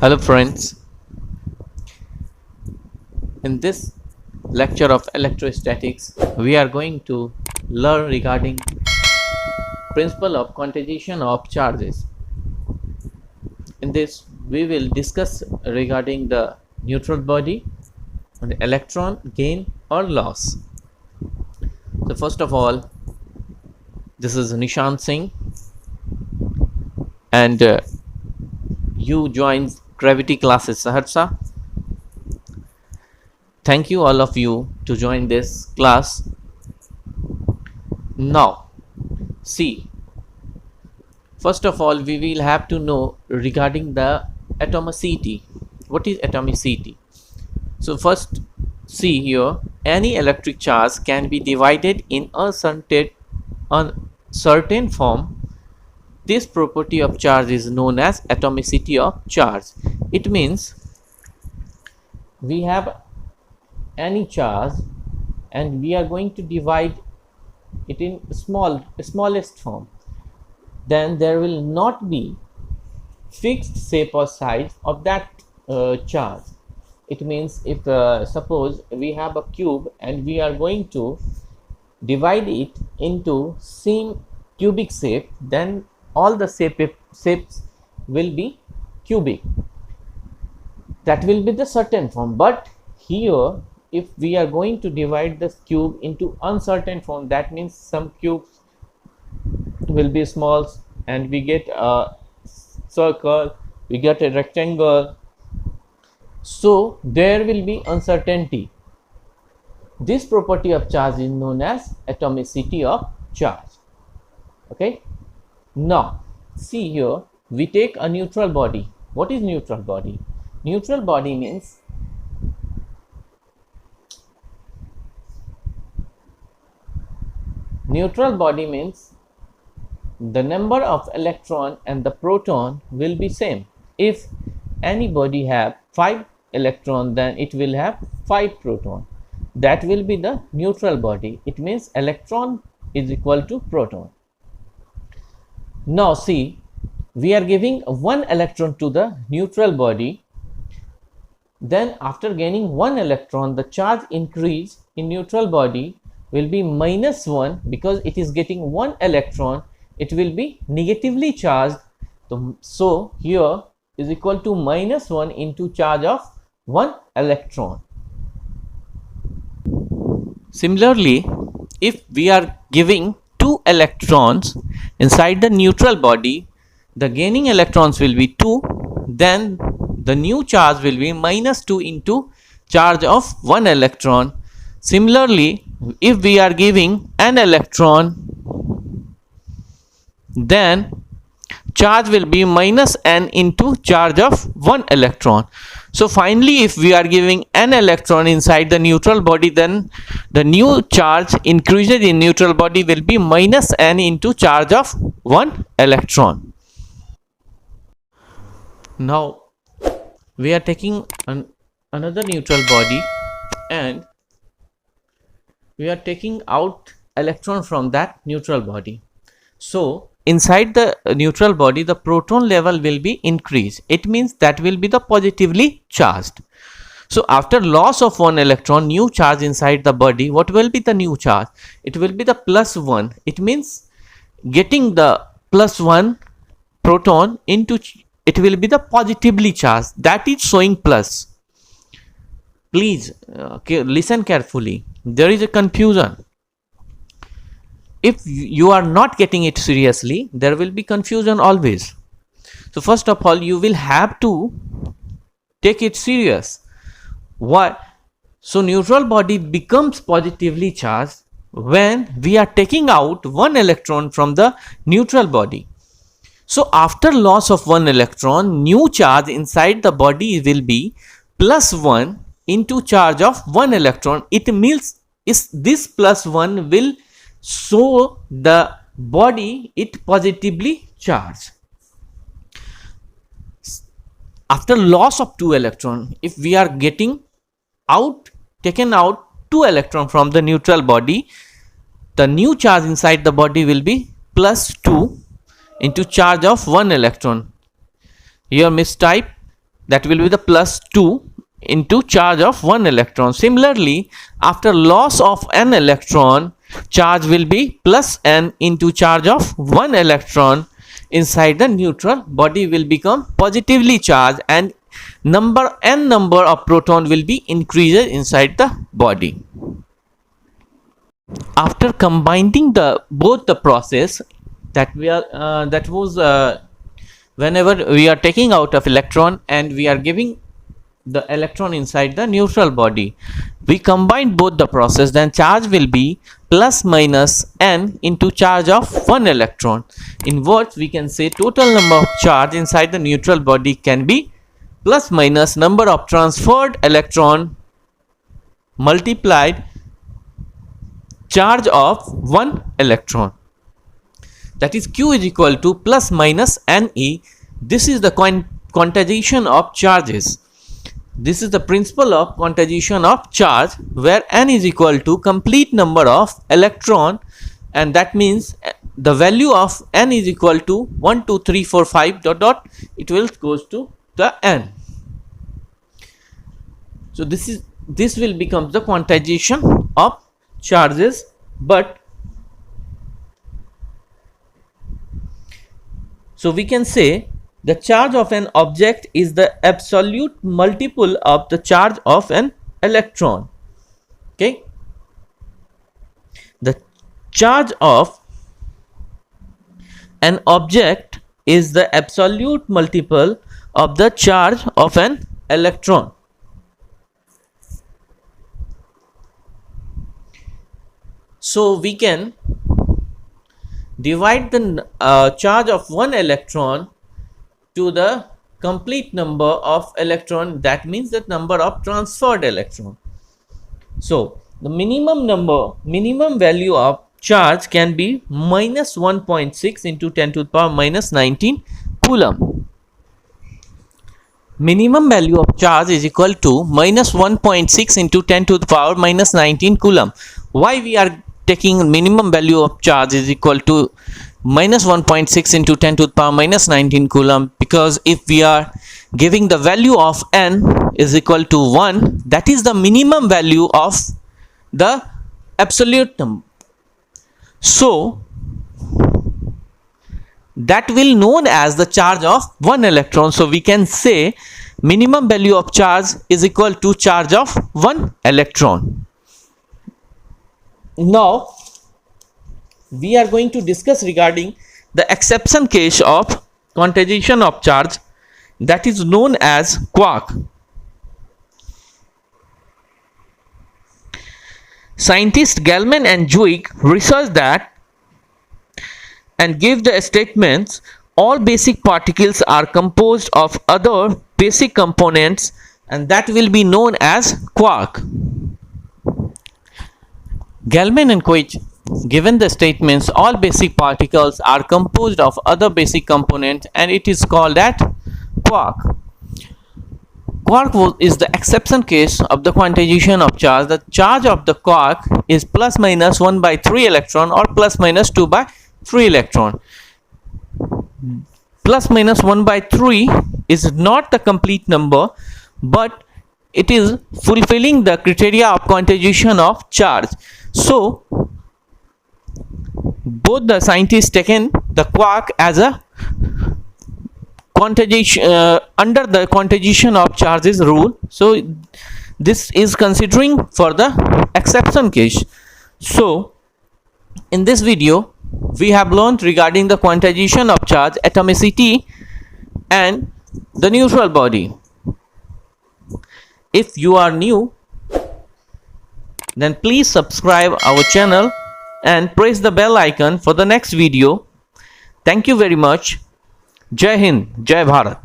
Hello friends, in this lecture of electrostatics we are going to learn regarding principle of quantization of charges. In this we will discuss regarding the neutral body and the electron gain or loss. So first of all, this is Nishant Singh and you joined gravity classes Saharsa. Thank you all of you to join this class. Now see, first of all we will have to know regarding the atomicity. What is atomicity? So first see here, any electric charge can be divided in a certain form. This property of charge is known as atomicity of charge. It means we have any charge and we are going to divide it in smallest form, then there will not be fixed shape or size of that charge. It means if suppose we have a cube and we are going to divide it into same cubic shape, then all the shapes will be cubic. That will be the certain form. But here if we are going to divide this cube into uncertain form, that means some cubes will be small and we get a circle, we get a rectangle, so there will be uncertainty. This property of charge is known as atomicity of charge. Okay, now see here, we take a neutral body. What is neutral body? Neutral body means the number of electron and the proton will be same. If any body have 5 electron, then it will have 5 proton. That will be the neutral body. It means electron is equal to proton. Now see, we are giving 1 electron to the neutral body. Then after gaining 1 electron, the charge increase in neutral body will be -1, because it is getting 1 electron, it will be negatively charged. So here is equal to -1 into charge of 1 electron. Similarly, if we are giving 2 electrons inside the neutral body, the gaining electrons will be 2, then the new charge will be -2 into charge of 1 electron. Similarly, if we are giving an electron, then charge will be -n into charge of 1 electron. So finally, if we are giving an electron inside the neutral body, then the new charge increases in neutral body will be -n into charge of 1 electron. Now we are taking another neutral body and we are taking out electron from that neutral body. So inside the neutral body, the proton level will be increased. It means that will be the positively charged. So after loss of 1 electron, new charge inside the body, what will be the new charge? It will be the +1. It means getting the +1 proton into, it will be the positively charged, that is showing plus. Please listen carefully, there is a confusion. If you are not getting it seriously, there will be confusion always. So first of all, you will have to take it serious. Why? So neutral body becomes positively charged when we are taking out 1 electron from the neutral body. So after loss of 1 electron, new charge inside the body will be +1 into charge of 1 electron. It means this +1 will show the body it positively charged. After loss of 2 electron, if we are taken out 2 electron from the neutral body, the new charge inside the body will be +2 into charge of 1 electron. Here mistype that will be the plus 2 into charge of 1 electron. Similarly, after loss of an electron, charge will be plus n into charge of 1 electron inside the neutral body will become positively charged, and n number of proton will be increased inside the body. After combining both the process that we are whenever we are taking out of electron and we are giving the electron inside the neutral body, we combine both the process, then charge will be plus minus n into charge of 1 electron. In words, we can say total number of charge inside the neutral body can be plus minus number of transferred electron multiplied charge of 1 electron. That is, Q is equal to plus minus Ne. This is the quantization of charges. This is the principle of quantization of charge, where n is equal to complete number of electron, and that means the value of n is equal to 1 2 3 4 5 dot dot, it will goes to the n. So this will become the quantization of charges, but so we can say the charge of an object is the absolute multiple of the charge of an electron. Okay, the charge of an object is the absolute multiple of the charge of an electron. So we can divide the charge of 1 electron to the complete number of electron, that means the number of transferred electron. So the minimum value of charge can be minus 1.6 into 10 to the power minus 19 coulomb. Minimum value of charge is equal to minus 1.6 into 10 to the power minus 19 coulomb. Why we are taking minimum value of charge is equal to minus 1.6 into 10 to the power minus 19 coulomb? Because if we are giving the value of n is equal to 1, that is the minimum value of the absolute number. So that will known as the charge of 1 electron. So we can say minimum value of charge is equal to charge of 1 electron. Now we are going to discuss regarding the exception case of quantization of charge, that is known as quark. Scientists Gell-Mann and Zweig researched that and gave the statements all basic particles are composed of other basic components, and that will be known as quark. Gell-Mann and Zweig given the statements all basic particles are composed of other basic components, and it is called that quark. Quark is the exception case of the quantization of charge. The charge of the quark is plus minus 1 by 3 electron or plus minus 2 by 3 electron. Plus minus 1 by 3 is not the complete number, but it is fulfilling the criteria of quantization of charge. So both the scientists taken the quark as a quantization under the quantization of charges rule. So this is considering for the exception case. So in this video we have learned regarding the quantization of charge, atomicity, and the neutral body. If you are new, then please subscribe our channel and press the bell icon for the next video. Thank you very much. Jai Hind, Jai Bharat.